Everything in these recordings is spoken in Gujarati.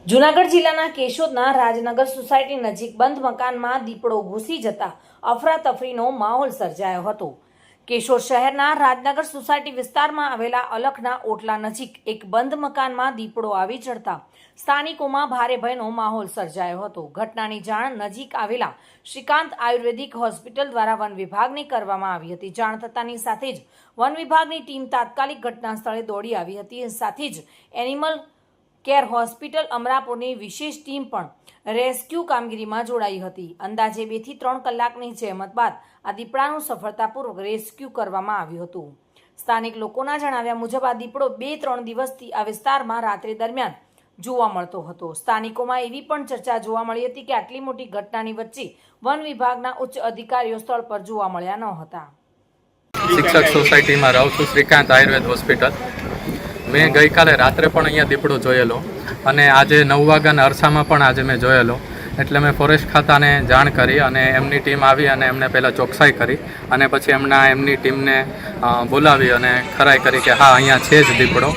જૂનાગઢ જિલ્લાના કેશોદના રાજનગર સોસાયટી નજીક બંધ મકાનમાં દીપડો ઘૂસી જતા અફરાતફરીનો માહોલ સર્જાયો હતો। કેશોદ શહેરના રાજનગર સોસાયટી વિસ્તારમાં આવેલા અલખના ઓટલા નજીક એક બંધ મકાનમાં દીપડો આવી ચડતા સ્થાનિકોમાં ભારે ભયનો માહોલ સર્જાયો હતો। ઘટનાની જાણ નજીક આવેલા શ્રીકાંત આયુર્વેદિક હોસ્પિટલ દ્વારા વન વિભાગને કરવામાં આવી હતી। જાણ થતાની સાથે જ વન વિભાગની ટીમ તાત્કાલિક ઘટના સ્થળે દોડી આવી હતી। સાથે જ એનિમલ કેર હોસ્પિટલ અમરાપુરની વિશેષ ટીમ પણ રેસ્ક્યુ કામગીરીમાં જોડાઈ હતી। અંદાજે 2 થી 3 કલાકની જહેમત બાદ આ દીપડાનું સફળતાપૂર્વક રેસ્ક્યુ કરવામાં આવ્યું હતું। સ્થાનિક લોકોના જણાવ્યા મુજબ આ દીપડો 2-3 દિવસથી આ વિસ્તારમાં રાત્રિ દરમિયાન જોવા મળતો હતો। સ્થાનિકોમાં એવી પણ ચર્ચા જોવા મળી હતી કે આટલી મોટી ઘટનાની વચ્ચે વન વિભાગના ઉચ્ચ અધિકારીઓ સ્થળ પર જોવા મળ્યા ન હતા। શિક્ષક સોસાયટીમાં રહું છું, શ્રીકાંત આયુર્વેદ હોસ્પિટલ। મેં ગઈકાલે રાત્રે પણ અહીંયા દીપડો જોયેલો અને આજે 9 વાગ્યાના અરસામાં પણ આજે મેં જોયેલો। એટલે મેં ફોરેસ્ટ ખાતાને જાણ કરી અને એમની ટીમ આવી અને એમને પહેલાં ચોકસાઈ કરી અને પછી એમની ટીમને બોલાવી અને ખરાઈ કરી કે હા અહીંયા છે જ દીપડો।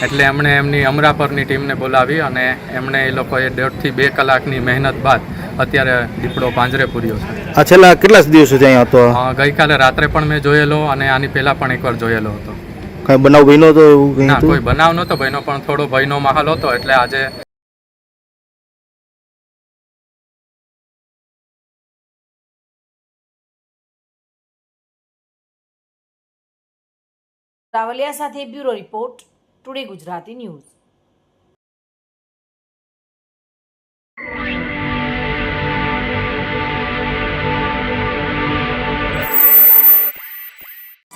એટલે એમણે એમની અમરાપરની ટીમને બોલાવી અને એમણે એ લોકોએ 1.5 થી 2 કલાકની મહેનત બાદ અત્યારે દીપડો પાંજરે પૂર્યો છે। આ છેલ્લા કેટલા દિવસોથી અહીંયા હતો? ગઈકાલે રાત્રે પણ મેં જોયેલો અને આની પહેલાં પણ એકવાર જોયેલો હતો। કઈ બનાવ બન્યો હતો? એવું ના, કોઈ બનાવ નહોતો બન્યો, પણ થોડો ભયનો માહોલ હતો એટલે આજે રાવલિયા સાથે bureau report, today Gujarati news.